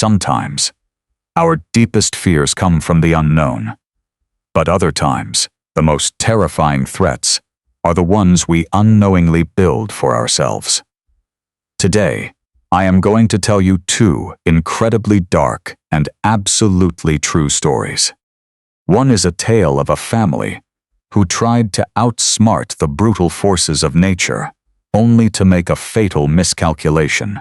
Sometimes, our deepest fears come from the unknown. But other times, the most terrifying threats are the ones we unknowingly build for ourselves. Today, I am going to tell you two incredibly dark and absolutely true stories. One is a tale of a family who tried to outsmart the brutal forces of nature, only to make a fatal miscalculation.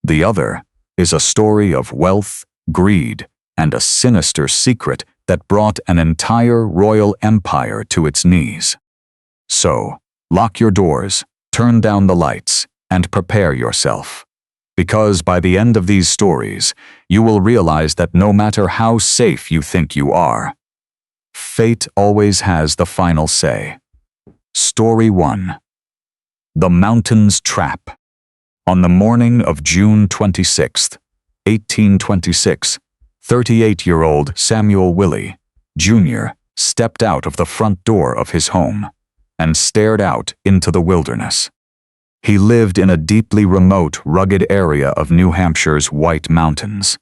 The other is a story of wealth, greed, and a sinister secret that brought an entire royal empire to its knees. So, lock your doors, turn down the lights, and prepare yourself. Because by the end of these stories, you will realize that no matter how safe you think you are, fate always has the final say. Story 1. The Mountain's Trap. On the morning of June 26, 1826, 38-year-old Samuel Willie, Jr. stepped out of the front door of his home and stared out into the wilderness. He lived in a deeply remote, rugged area of New Hampshire's White Mountains.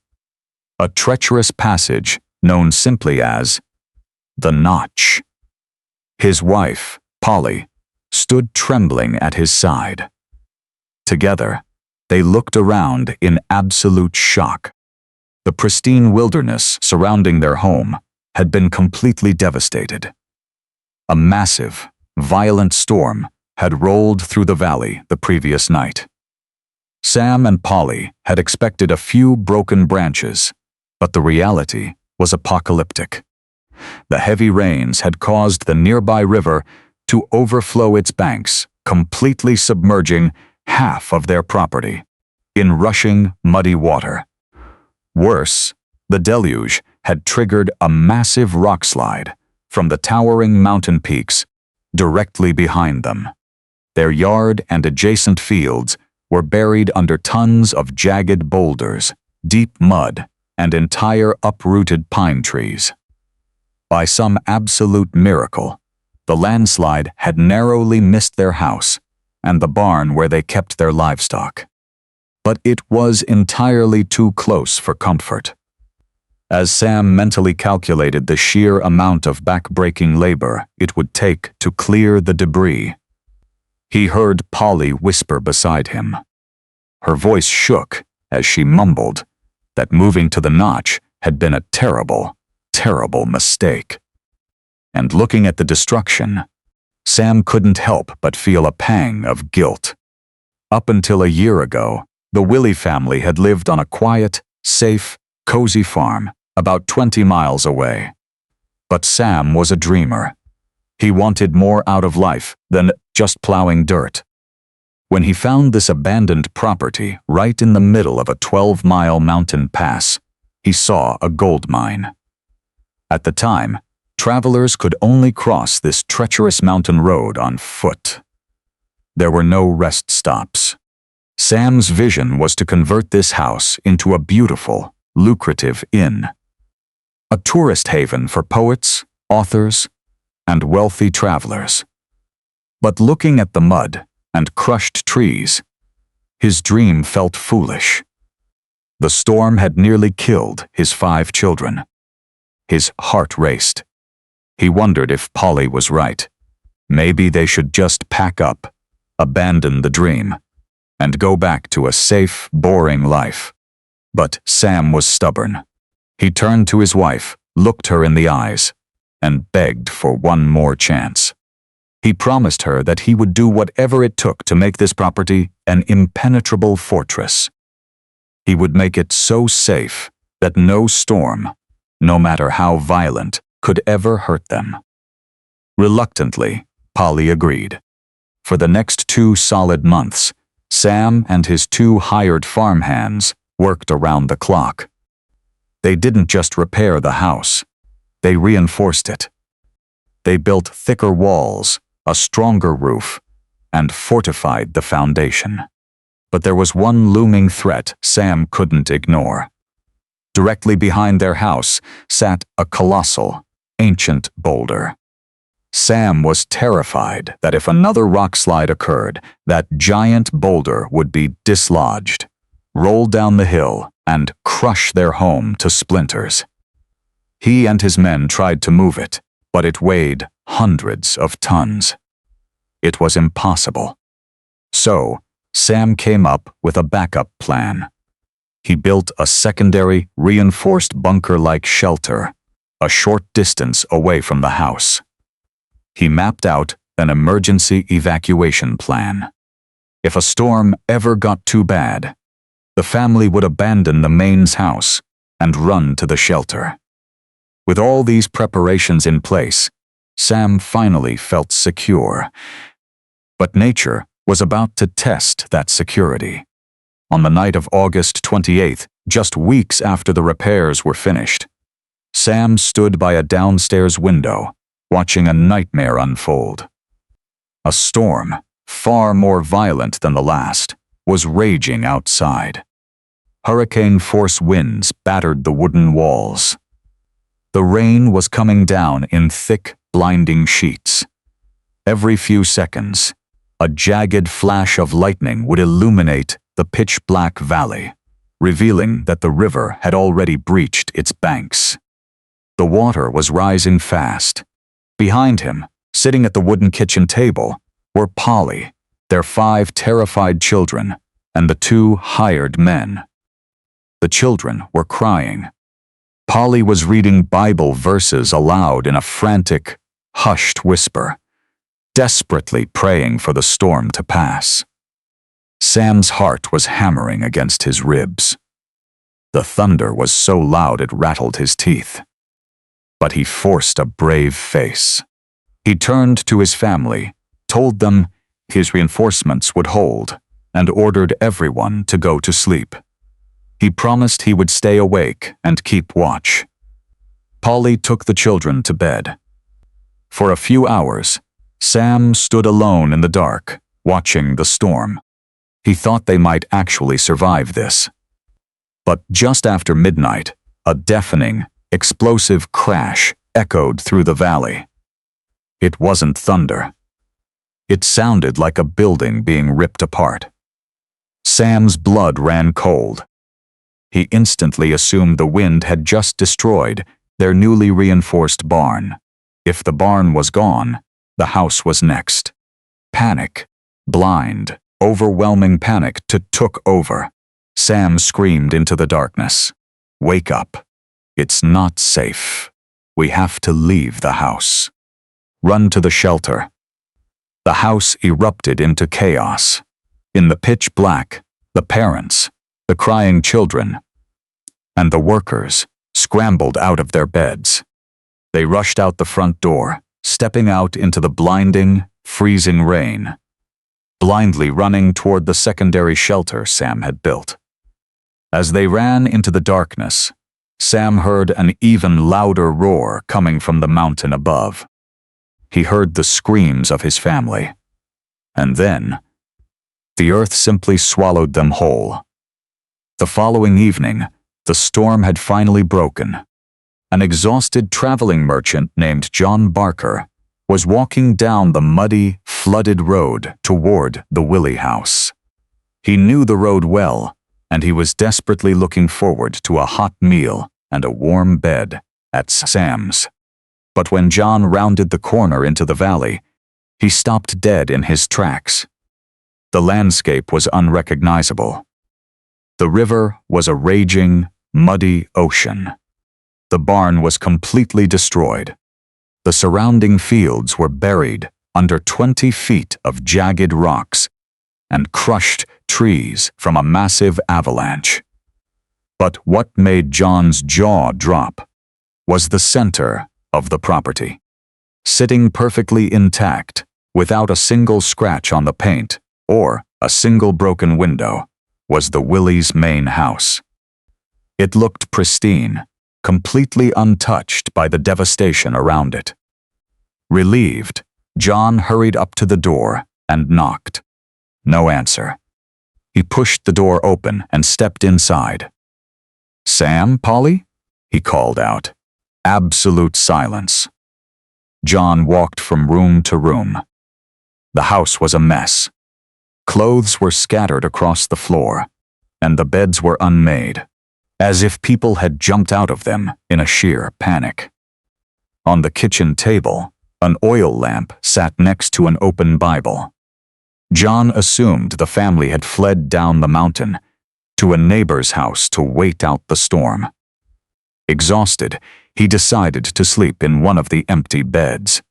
A treacherous passage known simply as the Notch. His wife, Polly, stood trembling at his side. Together, they looked around in absolute shock. The pristine wilderness surrounding their home had been completely devastated. A massive, violent storm had rolled through the valley the previous night. Sam and Polly had expected a few broken branches, but the reality was apocalyptic. The heavy rains had caused the nearby river to overflow its banks, completely submerging half of their property in rushing, muddy water. Worse, the deluge had triggered a massive rock slide from the towering mountain peaks directly behind them. Their yard and adjacent fields were buried under tons of jagged boulders, deep mud, and entire uprooted pine trees. By some absolute miracle, the landslide had narrowly missed their house and the barn where they kept their livestock. But it was entirely too close for comfort. As Sam mentally calculated the sheer amount of back-breaking labor it would take to clear the debris, he heard Polly whisper beside him. Her voice shook as she mumbled that moving to the Notch had been a terrible, terrible mistake. And looking at the destruction, Sam couldn't help but feel a pang of guilt. Up until a year ago, the Willie family had lived on a quiet, safe, cozy farm about 20 miles away. But Sam was a dreamer. He wanted more out of life than just plowing dirt. When he found this abandoned property right in the middle of a 12-mile mountain pass, he saw a gold mine. At the time, travelers could only cross this treacherous mountain road on foot. There were no rest stops. Sam's vision was to convert this house into a beautiful, lucrative inn. A tourist haven for poets, authors, and wealthy travelers. But looking at the mud and crushed trees, his dream felt foolish. The storm had nearly killed his 5 children. His heart raced. He wondered if Polly was right. Maybe they should just pack up, abandon the dream, and go back to a safe, boring life. But Sam was stubborn. He turned to his wife, looked her in the eyes, and begged for one more chance. He promised her that he would do whatever it took to make this property an impenetrable fortress. He would make it so safe that no storm, no matter how violent, could ever hurt them. Reluctantly, Polly agreed. For the next 2 solid months, Sam and his 2 hired farmhands worked around the clock. They didn't just repair the house, they reinforced it. They built thicker walls, a stronger roof, and fortified the foundation. But there was one looming threat Sam couldn't ignore. Directly behind their house sat a colossal, ancient boulder. Sam was terrified that if another rock slide occurred, that giant boulder would be dislodged, roll down the hill, and crush their home to splinters. He and his men tried to move it, but it weighed hundreds of tons. It was impossible. So, Sam came up with a backup plan. He built a secondary, reinforced bunker-like shelter, a short distance away from the house. He mapped out an emergency evacuation plan. If a storm ever got too bad, the family would abandon the Maine's house and run to the shelter. With all these preparations in place, Sam finally felt secure. But nature was about to test that security. On the night of August 28th, just weeks after the repairs were finished, Sam stood by a downstairs window, watching a nightmare unfold. A storm, far more violent than the last, was raging outside. Hurricane-force winds battered the wooden walls. The rain was coming down in thick, blinding sheets. Every few seconds, a jagged flash of lightning would illuminate the pitch-black valley, revealing that the river had already breached its banks. The water was rising fast. Behind him, sitting at the wooden kitchen table, were Polly, their 5 terrified children, and the 2 hired men. The children were crying. Polly was reading Bible verses aloud in a frantic, hushed whisper, desperately praying for the storm to pass. Sam's heart was hammering against his ribs. The thunder was so loud it rattled his teeth. But he forced a brave face. He turned to his family, told them his reinforcements would hold, and ordered everyone to go to sleep. He promised he would stay awake and keep watch. Polly took the children to bed. For a few hours, Sam stood alone in the dark, watching the storm. He thought they might actually survive this. But just after midnight, a deafening, explosive crash echoed through the valley. It wasn't thunder. It sounded like a building being ripped apart. Sam's blood ran cold. He instantly assumed the wind had just destroyed their newly reinforced barn. If the barn was gone, the house was next. Panic, blind, overwhelming panic took over. Sam screamed into the darkness. "Wake up. It's not safe. We have to leave the house. Run to the shelter." The house erupted into chaos. In the pitch black, the parents, the crying children, and the workers scrambled out of their beds. They rushed out the front door, stepping out into the blinding, freezing rain, blindly running toward the secondary shelter Sam had built. As they ran into the darkness, Sam heard an even louder roar coming from the mountain above. He heard the screams of his family. And then, the earth simply swallowed them whole. The following evening, the storm had finally broken. An exhausted traveling merchant named John Barker was walking down the muddy, flooded road toward the Willie house. He knew the road well, and he was desperately looking forward to a hot meal and a warm bed at Sam's. But when John rounded the corner into the valley, he stopped dead in his tracks. The landscape was unrecognizable. The river was a raging, muddy ocean. The barn was completely destroyed. The surrounding fields were buried under 20 feet of jagged rocks and crushed trees from a massive avalanche. But what made John's jaw drop was the center of the property. Sitting perfectly intact, without a single scratch on the paint or a single broken window, was the Willie's main house. It looked pristine, completely untouched by the devastation around it. Relieved, John hurried up to the door and knocked. No answer. He pushed the door open and stepped inside. "Sam, Polly?" he called out. Absolute silence. John walked from room to room. The house was a mess. Clothes were scattered across the floor, and the beds were unmade. as if people had jumped out of them in a sheer panic. On the kitchen table, an oil lamp sat next to an open Bible. John assumed the family had fled down the mountain to a neighbor's house to wait out the storm. Exhausted, he decided to sleep in one of the empty beds.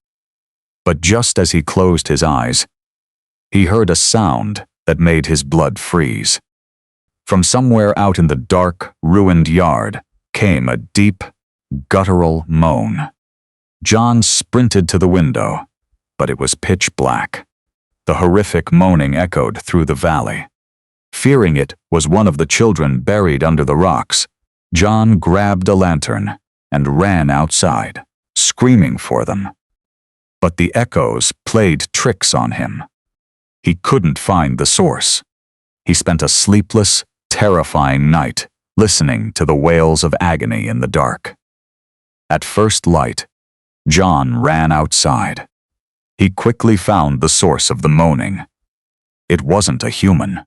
But just as he closed his eyes, he heard a sound that made his blood freeze. From somewhere out in the dark, ruined yard came a deep, guttural moan. John sprinted to the window, but it was pitch black. The horrific moaning echoed through the valley. Fearing it was one of the children buried under the rocks, John grabbed a lantern and ran outside, screaming for them. But the echoes played tricks on him. He couldn't find the source. He spent a sleepless, terrifying night listening to the wails of agony in the dark. At first light, John ran outside. He quickly found the source of the moaning. It wasn't a human.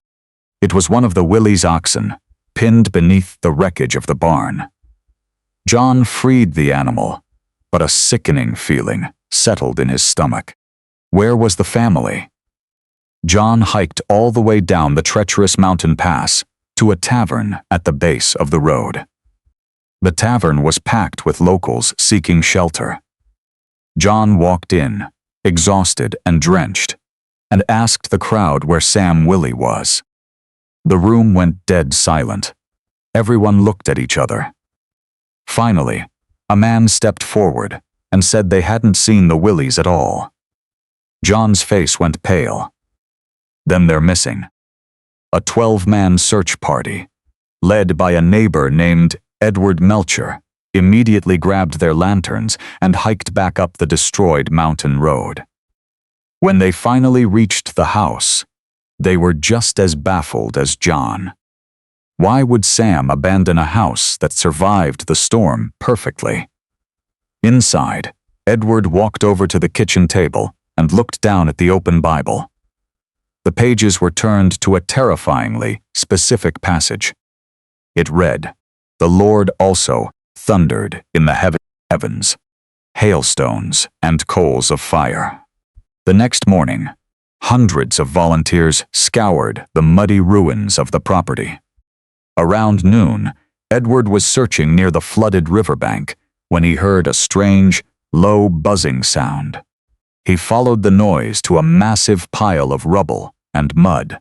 It was one of the Willie's oxen, pinned beneath the wreckage of the barn. John freed the animal, but a sickening feeling settled in his stomach. Where was the family? John hiked all the way down the treacherous mountain pass to a tavern at the base of the road. The tavern was packed with locals seeking shelter. John walked in, exhausted and drenched, and asked the crowd where Sam Willie was. The room went dead silent. Everyone looked at each other. Finally, a man stepped forward and said they hadn't seen the Willies at all. John's face went pale. Then they're missing. A 12-man search party, led by a neighbor named Edward Melcher, immediately grabbed their lanterns and hiked back up the destroyed mountain road. When they finally reached the house, they were just as baffled as John. Why would Sam abandon a house that survived the storm perfectly? Inside, Edward walked over to the kitchen table and looked down at the open Bible. The pages were turned to a terrifyingly specific passage. It read, "The Lord also thundered in the heavens, hailstones and coals of fire." The next morning, hundreds of volunteers scoured the muddy ruins of the property. Around noon, Edward was searching near the flooded riverbank when he heard a strange, low buzzing sound. He followed the noise to a massive pile of rubble and mud.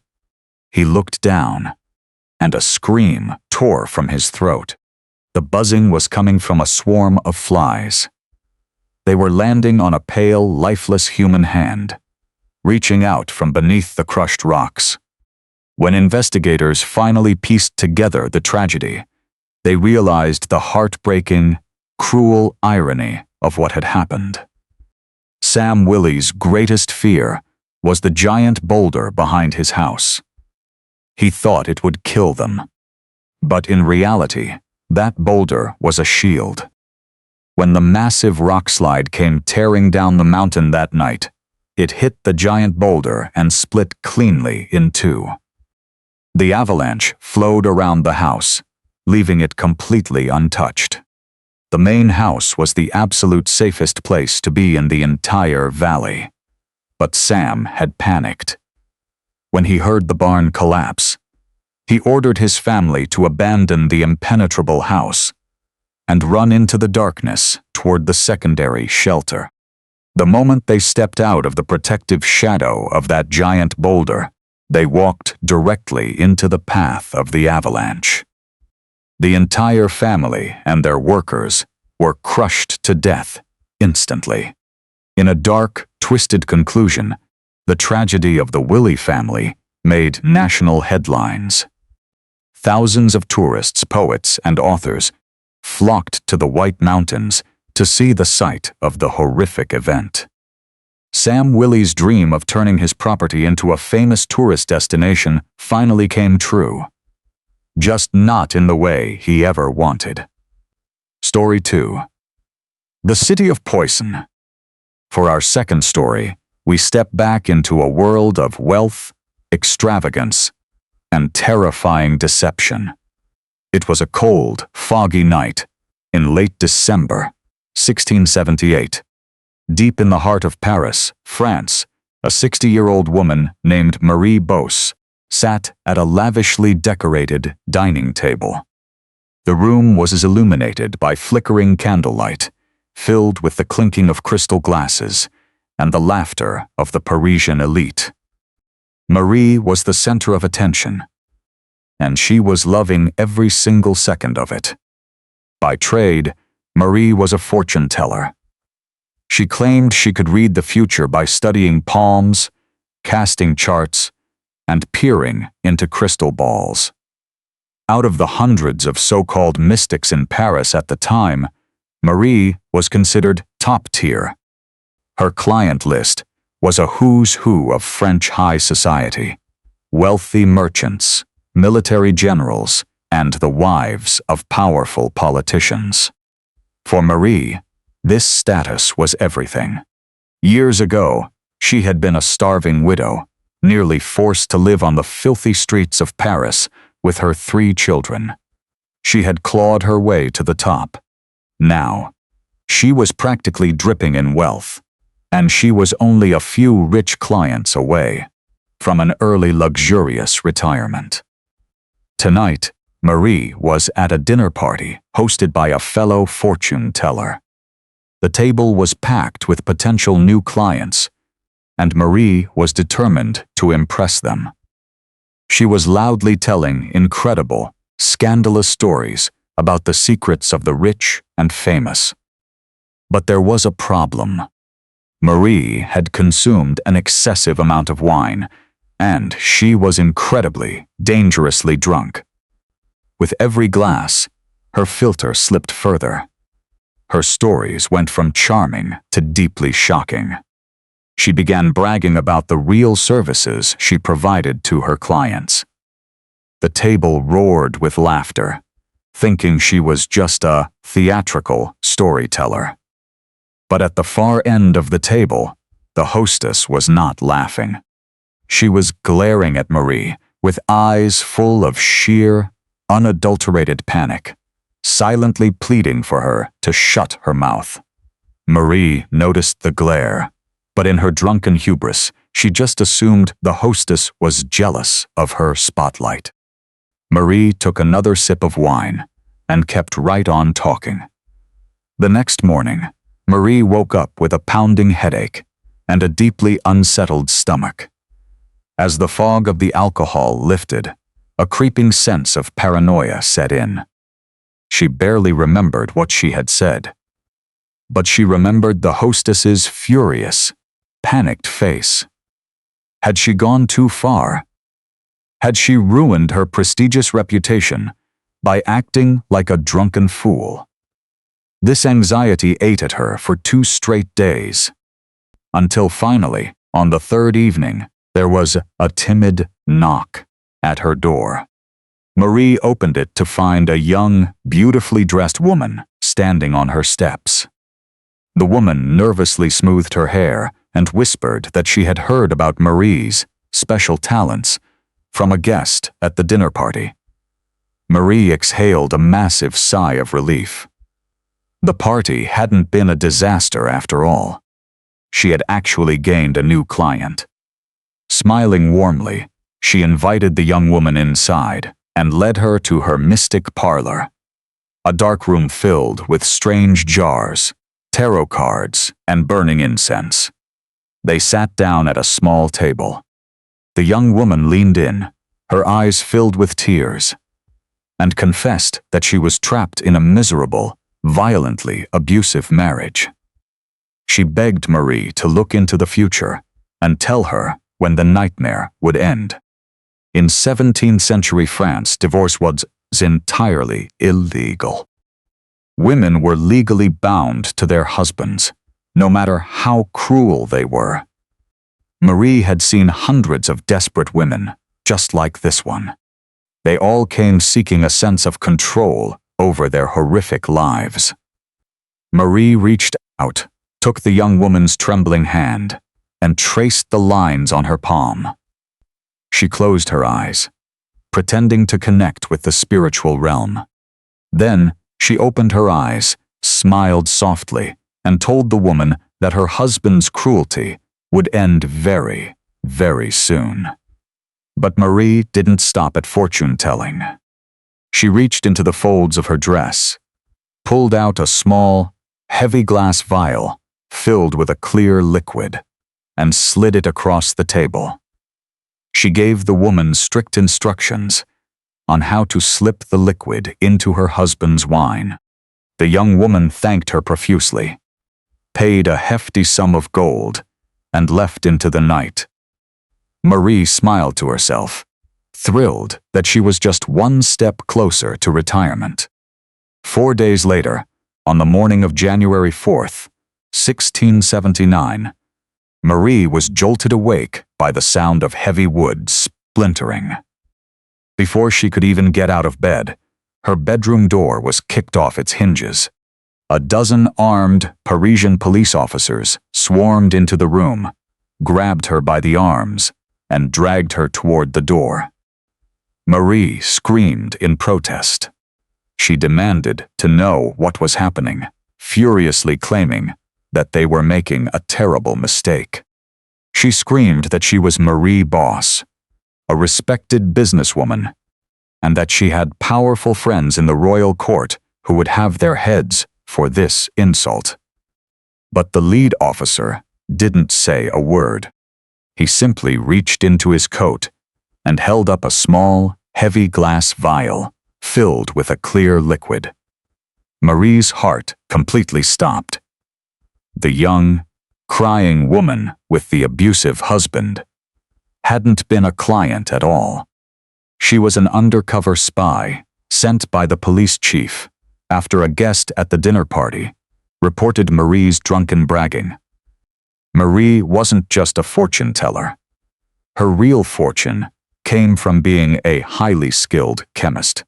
He looked down, and a scream tore from his throat. The buzzing was coming from a swarm of flies. They were landing on a pale, lifeless human hand, reaching out from beneath the crushed rocks. When investigators finally pieced together the tragedy, they realized the heartbreaking, cruel irony of what had happened. Sam Willie's greatest fear was the giant boulder behind his house. He thought it would kill them. But in reality, that boulder was a shield. When the massive rockslide came tearing down the mountain that night, it hit the giant boulder and split cleanly in two. The avalanche flowed around the house, leaving it completely untouched. The main house was the absolute safest place to be in the entire valley. But Sam had panicked. When he heard the barn collapse, he ordered his family to abandon the impenetrable house and run into the darkness toward the secondary shelter. The moment they stepped out of the protective shadow of that giant boulder, they walked directly into the path of the avalanche. The entire family and their workers were crushed to death instantly. In a dark, twisted conclusion, the tragedy of the Willie family made national headlines. Thousands of tourists, poets, and authors flocked to the White Mountains to see the site of the horrific event. Sam Willie's dream of turning his property into a famous tourist destination finally came true, just not in the way he ever wanted. Story 2. The City of Poison. For our second story, we step back into a world of wealth, extravagance, and terrifying deception. It was a cold, foggy night in late December, 1678. Deep in the heart of Paris, France, a 60-year-old woman named Marie Beauce sat at a lavishly decorated dining table. The room was illuminated by flickering candlelight, filled with the clinking of crystal glasses and the laughter of the Parisian elite. Marie was the center of attention, and she was loving every single second of it. By trade, Marie was a fortune teller. She claimed she could read the future by studying palms, casting charts, and peering into crystal balls. Out of the hundreds of so-called mystics in Paris at the time, Marie was considered top tier. Her client list was a who's who of French high society, wealthy merchants, military generals, and the wives of powerful politicians. For Marie, this status was everything. Years ago, she had been a starving widow, nearly forced to live on the filthy streets of Paris with her 3 children. She had clawed her way to the top. Now, she was practically dripping in wealth, and she was only a few rich clients away from an early luxurious retirement. Tonight, Marie was at a dinner party hosted by a fellow fortune teller. The table was packed with potential new clients, and Marie was determined to impress them. She was loudly telling incredible, scandalous stories about the secrets of the rich and famous. But there was a problem. Marie had consumed an excessive amount of wine, and she was incredibly, dangerously drunk. With every glass, her filter slipped further. Her stories went from charming to deeply shocking. She began bragging about the real services she provided to her clients. The table roared with laughter, thinking she was just a theatrical storyteller. But at the far end of the table, the hostess was not laughing. She was glaring at Marie with eyes full of sheer, unadulterated panic, silently pleading for her to shut her mouth. Marie noticed the glare, but in her drunken hubris, she just assumed the hostess was jealous of her spotlight. Marie took another sip of wine and kept right on talking. The next morning, Marie woke up with a pounding headache and a deeply unsettled stomach. As the fog of the alcohol lifted, a creeping sense of paranoia set in. She barely remembered what she had said, but she remembered the hostess's furious, panicked face. Had she gone too far? Had she ruined her prestigious reputation by acting like a drunken fool? This anxiety ate at her for 2 straight days, until finally, on the 3rd evening, there was a timid knock at her door. Marie opened it to find a young, beautifully dressed woman standing on her steps. The woman nervously smoothed her hair and whispered that she had heard about Marie's special talents from a guest at the dinner party. Marie exhaled a massive sigh of relief. The party hadn't been a disaster after all. She had actually gained a new client. Smiling warmly, she invited the young woman inside and led her to her mystic parlor, a dark room filled with strange jars, tarot cards, and burning incense. They sat down at a small table. The young woman leaned in, her eyes filled with tears, and confessed that she was trapped in a miserable, violently abusive marriage. She begged Marie to look into the future and tell her when the nightmare would end. In 17th century France, divorce was entirely illegal. Women were legally bound to their husbands, no matter how cruel they were. Marie had seen hundreds of desperate women, just like this one. They all came seeking a sense of control over their horrific lives. Marie reached out, took the young woman's trembling hand, and traced the lines on her palm. She closed her eyes, pretending to connect with the spiritual realm. Then she opened her eyes, smiled softly, and told the woman that her husband's cruelty would end very, very soon. But Marie didn't stop at fortune-telling. She reached into the folds of her dress, pulled out a small, heavy glass vial filled with a clear liquid, and slid it across the table. She gave the woman strict instructions on how to slip the liquid into her husband's wine. The young woman thanked her profusely, paid a hefty sum of gold, and left into the night. Marie smiled to herself, thrilled that she was just one step closer to retirement. 4 days later, on the morning of January 4th, 1679, Marie was jolted awake by the sound of heavy wood splintering. Before she could even get out of bed, her bedroom door was kicked off its hinges. A dozen armed Parisian police officers swarmed into the room, grabbed her by the arms, and dragged her toward the door. Marie screamed in protest. She demanded to know what was happening, furiously claiming that they were making a terrible mistake. She screamed that she was Marie Boss, a respected businesswoman, and that she had powerful friends in the royal court who would have their heads for this insult. But the lead officer didn't say a word. He simply reached into his coat and held up a small, heavy glass vial filled with a clear liquid. Marie's heart completely stopped. The young, crying woman with the abusive husband hadn't been a client at all. She was an undercover spy sent by the police chief after a guest at the dinner party reported Marie's drunken bragging. Marie wasn't just a fortune teller. Her real fortune came from being a highly skilled chemist.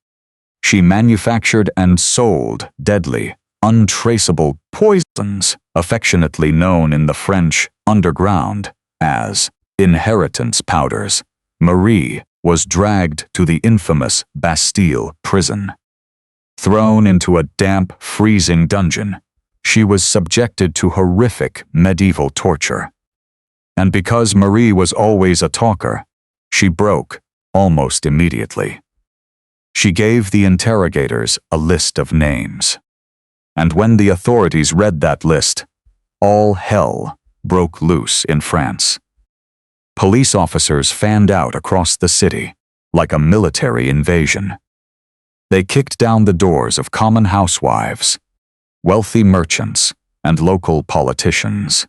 She manufactured and sold deadly, untraceable poisons, affectionately known in the French underground as inheritance powders. Marie was dragged to the infamous Bastille prison. Thrown into a damp, freezing dungeon, she was subjected to horrific medieval torture. And because Marie was always a talker, she broke almost immediately. She gave the interrogators a list of names. And when the authorities read that list, all hell broke loose in France. Police officers fanned out across the city like a military invasion. They kicked down the doors of common housewives, wealthy merchants, and local politicians.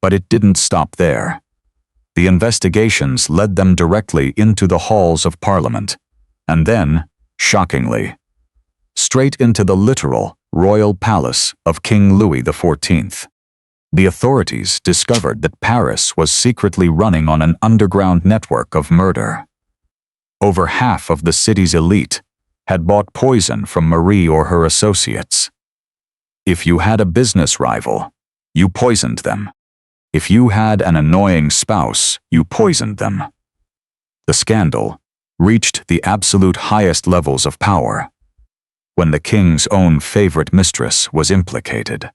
But it didn't stop there. The investigations led them directly into the halls of Parliament, and then, shockingly, straight into the literal royal palace of King Louis XIV. The authorities discovered that Paris was secretly running on an underground network of murder. Over half of the city's elite had bought poison from Marie or her associates. If you had a business rival, you poisoned them. If you had an annoying spouse, you poisoned them. The scandal reached the absolute highest levels of power when the king's own favorite mistress was implicated.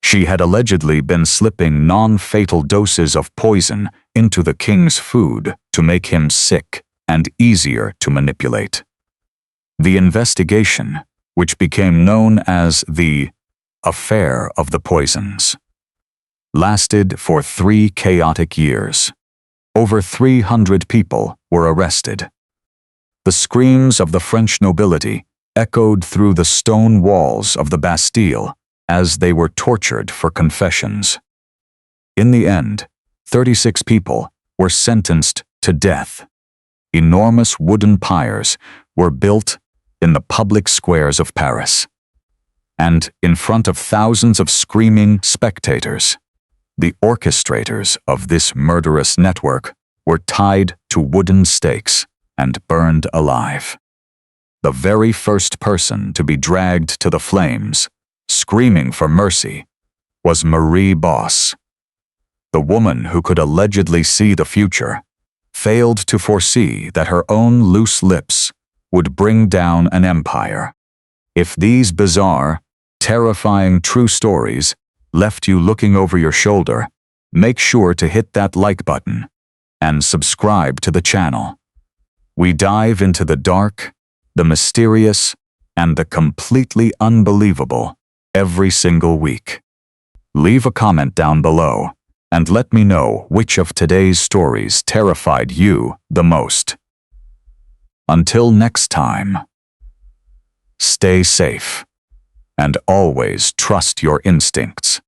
She had allegedly been slipping non-fatal doses of poison into the king's food to make him sick and easier to manipulate. The investigation, which became known as the Affair of the Poisons, lasted for 3 chaotic years. Over 300 people were arrested. The screams of the French nobility echoed through the stone walls of the Bastille as they were tortured for confessions. In the end, 36 people were sentenced to death. Enormous wooden pyres were built in the public squares of Paris. And in front of thousands of screaming spectators, the orchestrators of this murderous network were tied to wooden stakes and burned alive. The very first person to be dragged to the flames, screaming for mercy, was Marie Boss. The woman who could allegedly see the future failed to foresee that her own loose lips would bring down an empire. If these bizarre, terrifying true stories left you looking over your shoulder, make sure to hit that like button and subscribe to the channel. We dive into the dark, the mysterious, and the completely unbelievable every single week. Leave a comment down below and let me know which of today's stories terrified you the most. Until next time, stay safe and always trust your instincts.